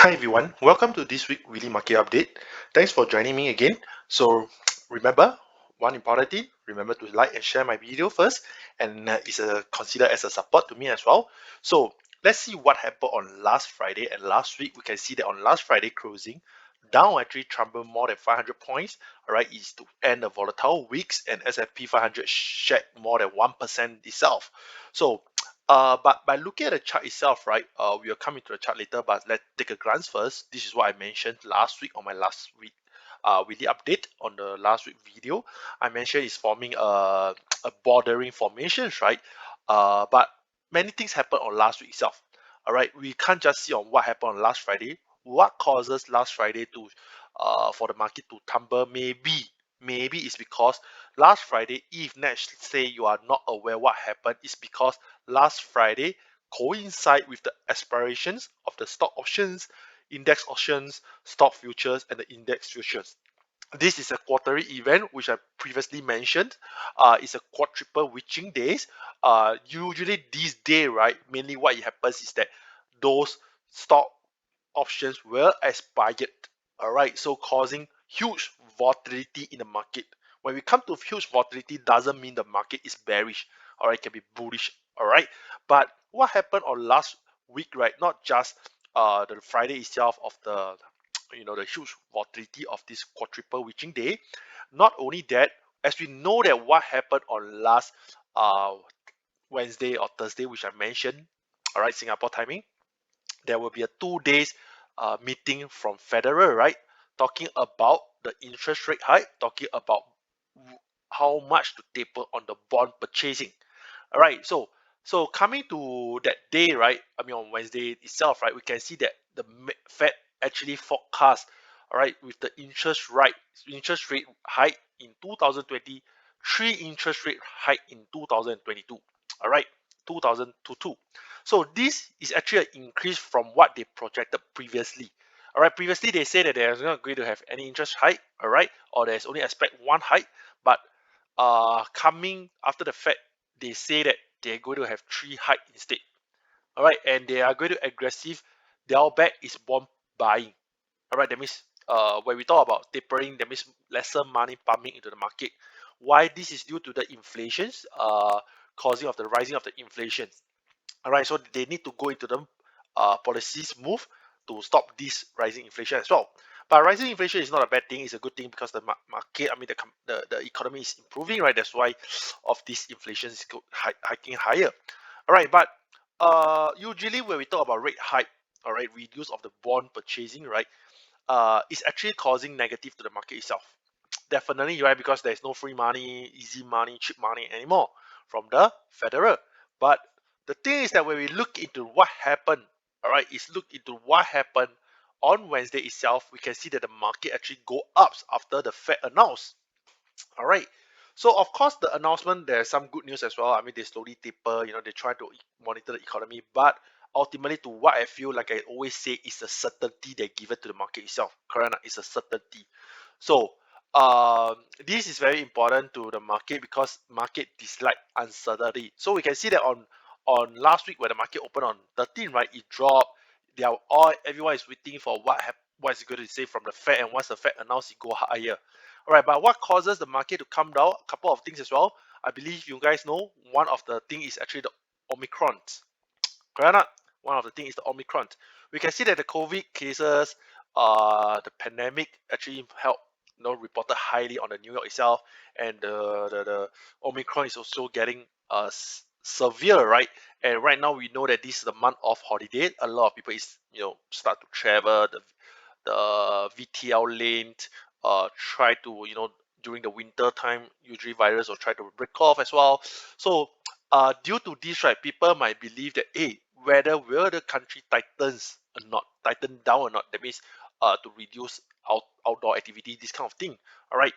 Hi everyone, welcome to this week Weekly Market Update. Thanks for joining me again. So remember, one important thing, remember to like and share my video first, and it's considered as a support to me as well. So let's see what happened on last Friday and last week. We can see that on last Friday closing, Dow actually trampled more than 500 points. All right, is to end the volatile weeks, and S&P 500 shed more than 1% itself. So but by looking at the chart itself, right, we'll come into the chart later, but let's take a glance first. This is what I mentioned last week on my last week weekly update on the last week video. I mentioned it's forming a bordering formations, right? But many things happened on last week itself. All right, we can't just see on what happened on last Friday. What causes last Friday to for the market to tumble? Maybe it's because last Friday, if let's say you are not aware what happened, it's because last Friday coincide with the expirations of the stock options, index options, stock futures, and the index futures. This is a quarterly event which I previously mentioned. It's a quadruple witching days. Usually this day, right, mainly what happens is that those stock options will expire. All right, so causing huge volatility in the market. When we come to huge volatility, doesn't mean the market is bearish. All right, it can be bullish. All right, but what happened on last week, right? Not just the Friday itself of the the huge volatility of this quadruple witching day. Not only that, as we know that what happened on last uh Wednesday or Thursday, which I mentioned, all right, Singapore timing, there will be a 2 days meeting from Federal, right? Talking about the interest rate hike, talking about how much to taper on the bond purchasing. All right, so coming to that day, right? I mean on Wednesday itself, right? We can see that the Fed actually forecast, all right, with the interest rate hike in 2020, three interest rate hike in 2022. All right, 2022. So this is actually an increase from what they projected previously. All right, previously they said that they're not going to have any interest hike, all right, or there's only expect one hike, but coming after the Fed, they say that they're going to have three hike instead. All right, and they are going to aggressive. Their back is bond buying. All right, that means when we talk about tapering, that means lesser money pumping into the market. Why this is due to the inflations, causing of the rising of the inflation. All right, so they need to go into the policies move to stop this rising inflation as well. But rising inflation is not a bad thing; it's a good thing because the market, I mean, the economy is improving, right? That's why of this inflation is hiking higher. All right, but usually when we talk about rate hike, all right, reduce of the bond purchasing, right, is actually causing negative to the market itself. Definitely, right, because there's no free money, easy money, cheap money anymore from the Federal. But the thing is that when we look into what happened, all right, is look into what happened on Wednesday itself, we can see that the market actually go up after the Fed announced. All right. So of course the announcement there's some good news as well. I mean they slowly taper, they try to monitor the economy, but ultimately to what I feel like I always say is a certainty they give it to the market itself. Correct? It's a certainty. So this is very important to the market because market dislike uncertainty. So we can see that on last week when the market opened on 13, right, it dropped. They are all everyone is waiting for what is it going to say from the Fed, and once the Fed announce it go higher. All right, but what causes the market to come down? A couple of things as well. I believe you guys know one of the thing is actually the Omicron. Correct or not? One of the things is the Omicron. We can see that the COVID cases, the pandemic actually helped, reported highly on the New York itself, and the Omicron is also getting severe, right? And right now we know that this is the month of holiday. A lot of people is start to travel the VTL lane, try to during the winter time, usually virus will try to break off as well. So due to this, right, people might believe that, hey, whether will the country tightens or not, tighten down or not. That means to reduce outdoor activity, this kind of thing. All right.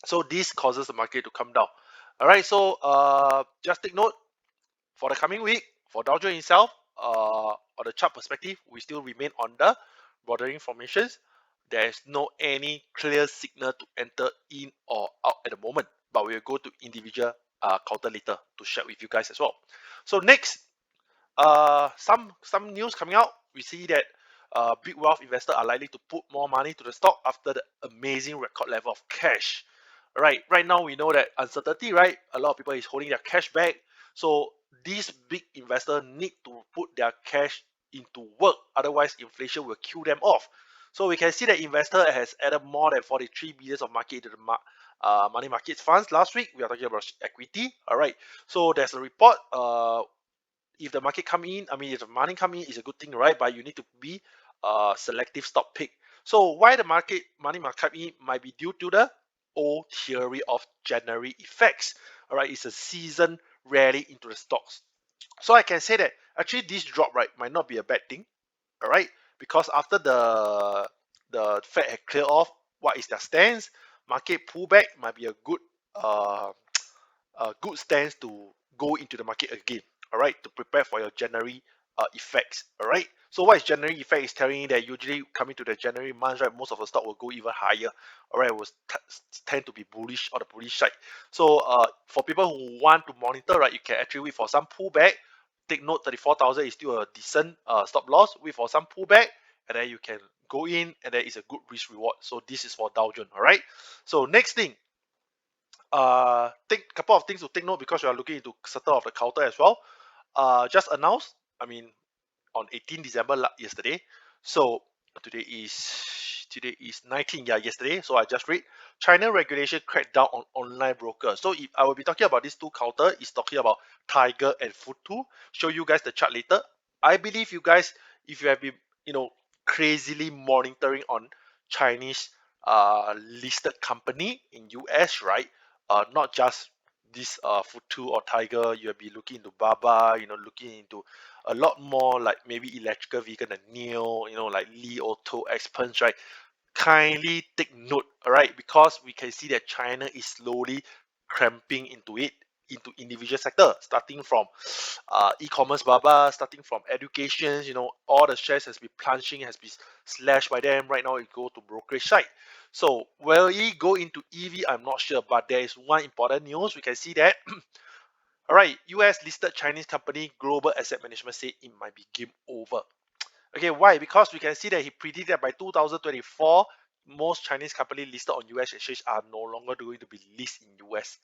So this causes the market to come down. All right. So just take note for the coming week for Dow Jones itself. On the chart perspective, we still remain on the bordering formations. There is no any clear signal to enter in or out at the moment, but we will go to individual counter later to share with you guys as well. So next, some news coming out. We see that big wealth investors are likely to put more money to the stock after the amazing record level of cash. Right now we know that uncertainty, right? A lot of people is holding their cash back. So these big investors need to put their cash into work, otherwise inflation will kill them off. So we can see that investor has added more than 43 billions of market into the money market funds last week. We are talking about equity. All right. So there's a report. If the market come in, I mean, if the money come in, it's a good thing, right? But you need to be selective stop pick. So why the money might come in might be due to the old theory of January effects. All right, it's a season rally into the stocks. So I can say that actually this drop, right, might not be a bad thing. All right, because after the Fed had cleared off what is their stance, market pullback might be uh, a good stance to go into the market again. All right, to prepare for your January effects. All right. So what is January effect? Is telling you that usually coming to the January month, right, most of the stock will go even higher. All right, will tend to be bullish on the bullish side. So for people who want to monitor, right, you can actually wait for some pullback. Take note, 34,000 is still a decent stop loss. Wait for some pullback, and then you can go in, and then it's a good risk reward. So this is for Dow Jones. All right. So next thing, take a couple of things to take note because we are looking into settle of the counter as well. Just announced, I mean, on 18 December yesterday. So today is 19, yeah, yesterday. So I just read China regulation crackdown on online brokers. So if I will be talking about these two counter, is talking about Tiger and Futu. Show you guys the chart later. I believe you guys, if you have been, crazily monitoring on Chinese listed company in US, right? Not just this Futu or Tiger, you'll be looking into Baba, looking into a lot more like maybe electrical vehicle than Neo, like Li Auto, Xpeng, right? Kindly take note, all right, because we can see that China is slowly cramping into individual sector, starting from e-commerce baba, starting from education, all the shares has been plunging, has been slashed by them. Right now it go to brokerage side. So will it go into EV? I'm not sure, but there is one important news. We can see that all right, US listed Chinese company Global Asset Management said it might be game over. Okay, why? Because we can see that he predicted that by 2024, most Chinese companies listed on US exchange are no longer going to be listed in US.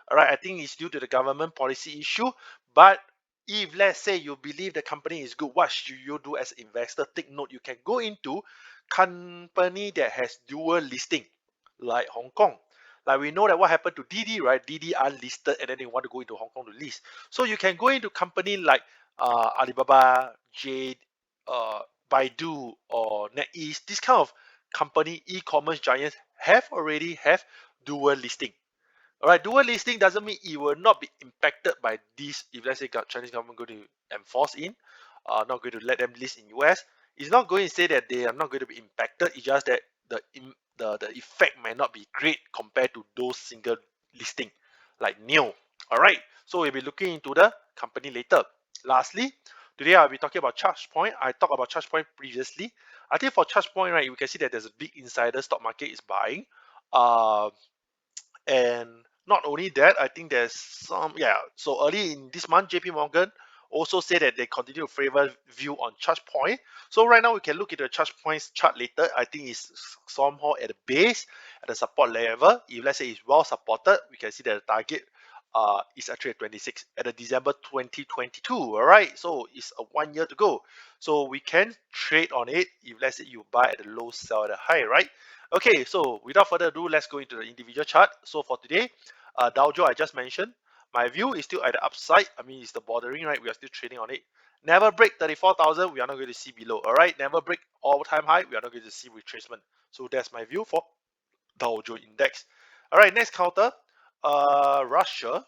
All right, I think it's due to the government policy issue. But if let's say you believe the company is good, what should you do as an investor? Take note, you can go into company that has dual listing, like Hong Kong. Like we know that what happened to Didi, right? Didi unlisted and then they want to go into Hong Kong to list. So you can go into company like Alibaba, Jade, uh, Baidu or NetEase, this kind of company, e-commerce giants already have dual listing. All right, dual listing doesn't mean it will not be impacted by this. If let's say Chinese government going to enforce not going to let them list in US, it's not going to say that they are not going to be impacted. It's just that the effect might not be great compared to those single listing like Neo. All right, so we'll be looking into the company later. Lastly, today I'll be talking about ChargePoint. I talked about ChargePoint previously. I think for ChargePoint, right, we can see that there's a big insider stock market is buying. Uh, and not only that, I think there's some, yeah. So early in this month, JP Morgan also said that they continue to favor view on ChargePoint. So right now we can look at the ChargePoint's chart later. I think it's somehow at the base, at the support level. If let's say it's well supported, we can see that the target is actually at 26 at the December 2022. All right, so it's a 1 year to go. So we can trade on it if let's say you buy at the low, sell at the high, right? Okay, so without further ado, let's go into the individual chart. So for today, Dow Jones I just mentioned, my view is still at the upside. I mean, it's the bordering, right? We are still trading on it. Never break 34,000, we are not going to see below. All right, never break all-time high, we are not going to see retracement. So that's my view for Dow Jones Index. All right, next counter, Russia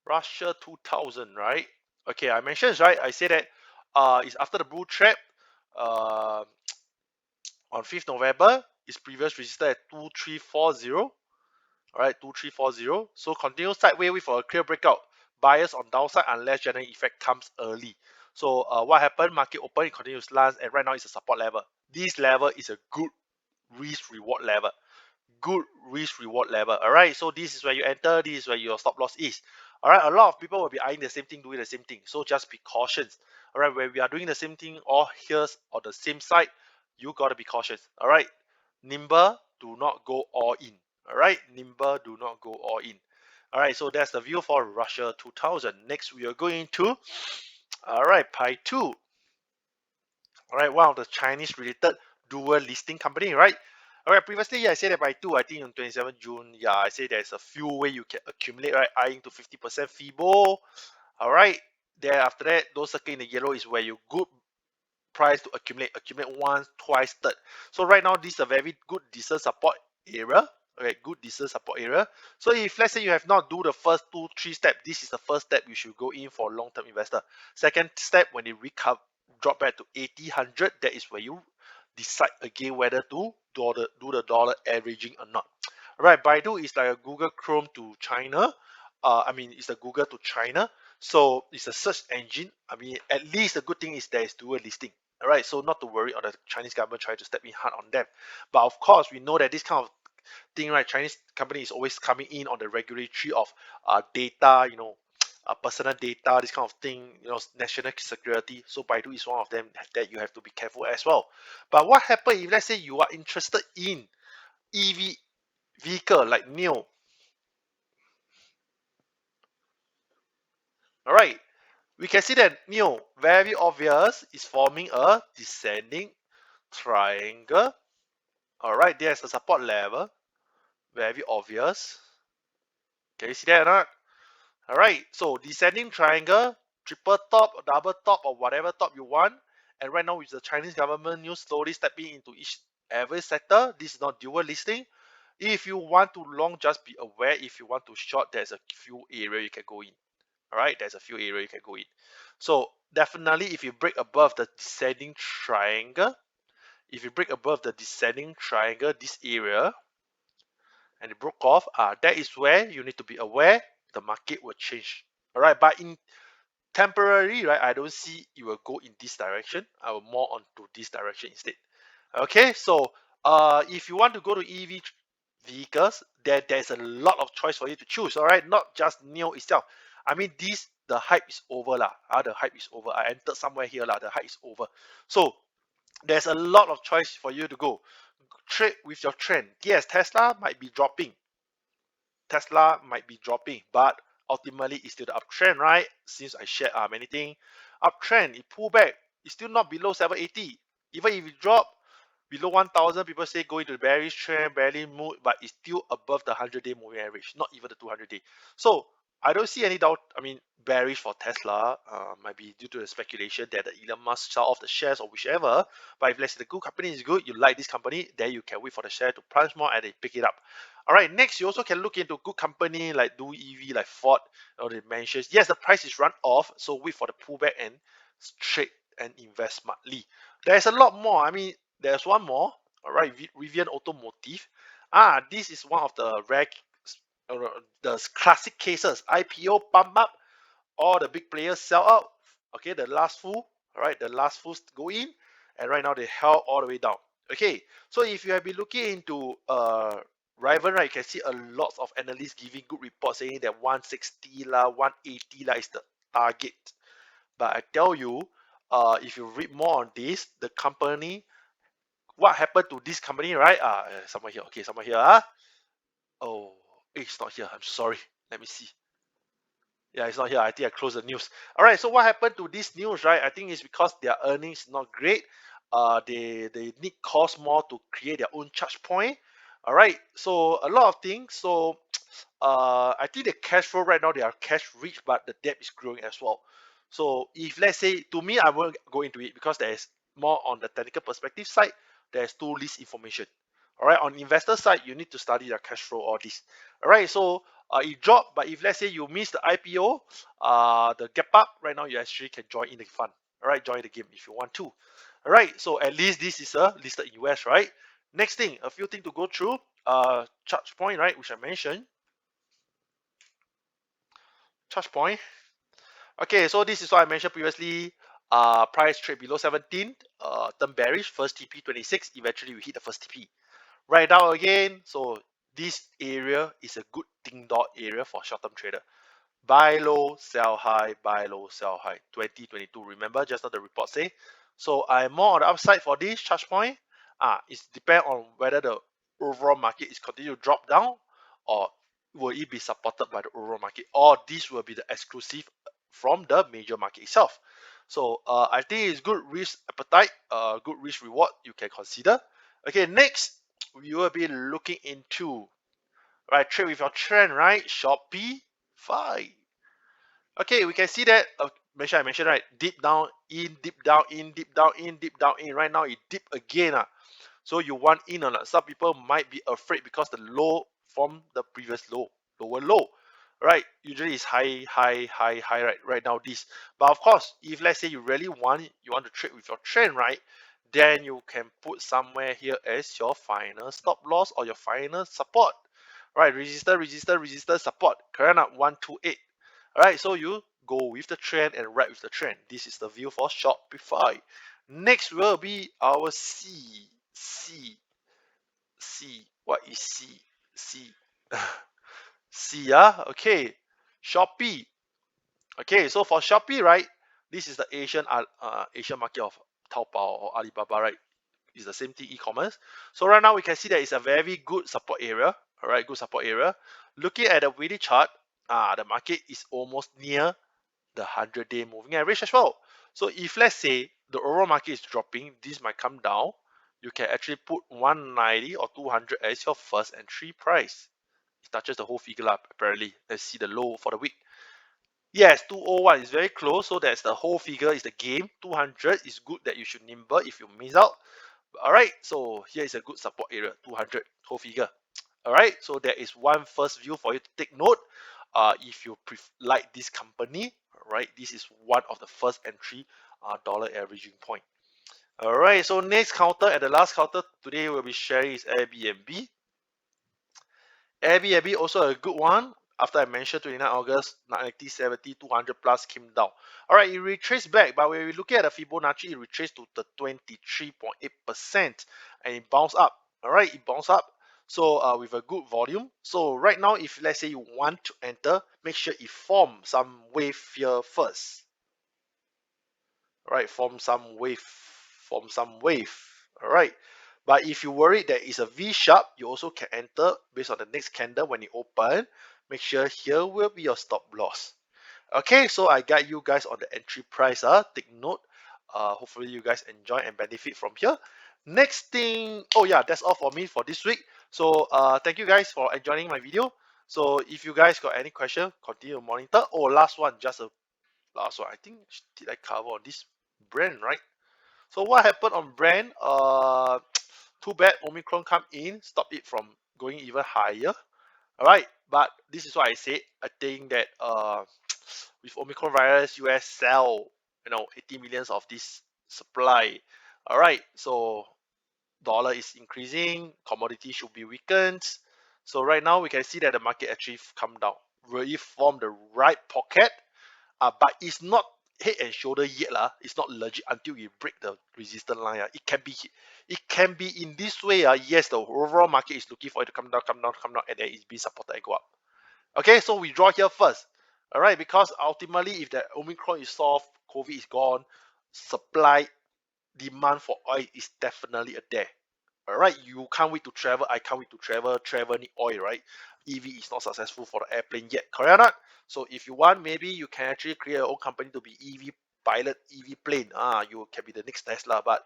2000, right? Okay, I mentioned, right? I say that it's after the bull trap. Uh, on 5th November, its previous resistance at 2340. All right, 2340. So continue sideways with a clear breakout. Buyers on downside unless general effect comes early. So what happened? Market open, it continues slants, and right now it's a support level. This level is a good risk reward level. Good risk reward level. All right, so this is where you enter. This is where your stop loss is. All right, a lot of people will be eyeing the same thing, doing the same thing. So just be cautious. All right, when we are doing the same thing or here's on the same side, you gotta be cautious. All right, nimble, do not go all in. All right, nimble, do not go all in. All right, so that's the view for Russia 2000. Next, we are going to, all right, Pi 2. All right, one of the Chinese related dual listing company, right? All right, previously I said that Baidu, I think on 27 June, yeah, I say there's a few way you can accumulate, right? Eyeing to 50% FIBO. All right, then after that, those circle in the yellow is where you good price to accumulate once, twice, third. So right now, this is a very good decent support area. Okay, good decent support area. So if let's say you have not do the first 2, 3 steps, this is the first step you should go in for long-term investor. Second step, when it recover, drop back to 80, 100, that is where you decide again whether to do the dollar averaging or not. All right, Baidu is like a Google Chrome to China. I mean, it's a Google to China. So it's a search engine. I mean, at least the good thing is there is dual listing. All right, so not to worry on the Chinese government trying to step in hard on them. But of course, we know that this kind of thing, right? Chinese company is always coming in on the regulatory of data, personal data, this kind of thing, national security. So Baidu is one of them that you have to be careful as well. But what happens if let's say you are interested in EV vehicle like NIO? All right, we can see that NIO very obvious is forming a descending triangle. All right, there's a support level, very obvious. Can you see that or not? All right, so descending triangle, triple top, double top, or whatever top you want. And right now with the Chinese government news slowly stepping into each every sector, this is not dual listing. If you want to long, just be aware. If you want to short, there's a few area you can go in. All right, there's a few area you can go in. So definitely, if you break above the descending triangle, this area, and it broke off, that is where you need to be aware the market will change. All right, but in temporary, right, I don't see it will go in this direction. I will more onto this direction instead. Okay, so if you want to go to EV vehicles, there's a lot of choice for you to choose. All right, not just NIO itself. I mean, the hype is over lah. The hype is over. I entered somewhere here lah. The hype is over. So there's a lot of choice for you to go. Trade with your trend. Yes, Tesla might be dropping. But ultimately it's still the uptrend, right? Since I shared many things, uptrend, it pull back, it's still not below 780. Even if it drop below 1000, people say go into the bearish trend, barely move, but it's still above the 100-day moving average, not even the 200-day. So I don't see any doubt. I mean, bearish for Tesla might be due to the speculation that the Elon Musk sell off the shares or whichever. But if let's say the good company is good, you like this company, then you can wait for the share to plunge more and then pick it up. All right, next you also can look into good company like Do EV, like Ford, or the mentions. Yes, the price is run off, so wait for the pullback and trade and invest smartly. There's a lot more. I mean, there's one more. All right, Rivian Automotive. This is one of the rare, the classic cases. IPO pump up, all the big players sell out. Okay, the last fool. All right, the last fools go in, and right now they held all the way down. Okay, so if you have been looking into Rival, right, you can see a lot of analysts giving good reports saying that 160 lah, 180 lah is the target. But I tell you, if you read more on this, the company, what happened to this company, right? Somewhere here. Okay, somewhere here. Oh, it's not here. I'm sorry. Let me see. Yeah, it's not here. I think I closed the news. All right. So what happened to this news, right? I think it's because their earnings not great. They need cost more to create their own charge point. All right. So a lot of things. So I think the cash flow right now they are cash rich, but the debt is growing as well. So if let's say to me, I won't go into it because there is more on the technical perspective side. There's too least information. All right. On investor side, you need to study their cash flow, all this. All right. So it dropped, but if let's say you miss the IPO, the gap up right now, you actually can join in the fund. All right, join the game if you want to. All right, so at least this is a listed in US, right? Next thing, a few things to go through. Charge point, right, which I mentioned. Charge point. Okay, so this is what I mentioned previously. Price trade below 17. Turn bearish. First TP 26. Eventually, we hit the first TP. Right now again. So this area is a good ding dot area for short-term trader. buy low, sell high, buy low, sell high. 2022. Remember just now the report say. So I'm more on the upside for this charge point. It depends on whether the overall market is continue to drop down, or will it be supported by the overall market, or this will be the exclusive from the major market itself. So I think it's good risk appetite, good risk reward you can consider. Okay, next we will be looking into, right, trade with your trend, right? Shopee, fine. Okay, we can see that I mentioned right, dip down in, dip down in, dip down in, dip down in. Right now it dip again. So you want in or not? Some people might be afraid because the low from the previous low, lower low, right? Usually it's high, high, high, high, right? Right now this. But of course, if let's say you want to trade with your trend, right? Then you can put somewhere here as your final stop loss or your final support, right? Resistor, resistor, resistor, support. Current up 128. All right, so you go with the trend and ride with the trend. This is the view for Shopify. Next will be our C. What is C? C. C, yeah? Okay. Shopee. Okay, so for Shopee, right? This is the Asian market of Taobao or Alibaba, right? It's the same thing, e-commerce. So right now we can see that it's a very good support area. All right, good support area. Looking at the weekly chart, the market is almost near the 100-day moving average as well. So if let's say the overall market is dropping, this might come down. You can actually put 190 or 200 as your first entry price. It touches the whole figure up apparently. Let's see the low for the week. Yes, 201 is very close, so that's the whole figure is the game. 200 is good that you should nimble if you miss out. All right, so here is a good support area, 200 whole figure. All right, so there is one first view for you to take note. If you like this company, all right, this is one of the first entry dollar averaging point. All right, so next counter, at the last counter today we'll be sharing is Airbnb. Airbnb also a good one. After I mentioned 29 August, 90, 70, 200 plus came down. All right, it retraced back, but when we look at the Fibonacci, it retraced to the 23.8% and it bounced up. All right, it bounced up. So with a good volume. So right now, if let's say you want to enter, make sure it form some wave here first. All right, form some wave. All right. But if you worry that it's a V sharp, you also can enter based on the next candle when it open. Make sure here will be your stop loss. Okay, so I guide you guys on the entry price. Take note. Hopefully you guys enjoy and benefit from here. Next thing, oh yeah, that's all for me for this week. So thank you guys for enjoying my video. So if you guys got any question, continue to monitor. Oh, last one, just a last one. I think did I cover on this brand, right? So what happened on brand? Too bad Omicron come in, stop it from going even higher. All right, but this is what I said. I think that with Omicron virus, US sell 80 millions of this supply. All right, so dollar is increasing, commodity should be weakened. So right now we can see that the market actually come down. Will it form the right pocket? But it's not head and shoulder yet lah. It's not legit until we break the resistance line. It can be in this way. Yes, the overall market is looking for it to come down, come down, come down, and then it's being supported and go up. Okay, so we draw here first. All right, because ultimately, if the Omicron is solved, COVID is gone, supply demand for oil is definitely a there. All right, you can't wait to travel. I can't wait to travel. Travel need oil, right? EV is not successful for the airplane yet, correct or not? So if you want, maybe you can actually create your own company to be EV pilot, EV plane. You can be the next Tesla, but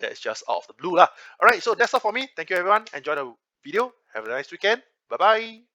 that's just out of the blue lah. All right, so that's all for me. Thank you everyone. Enjoy the video. Have a nice weekend. Bye bye.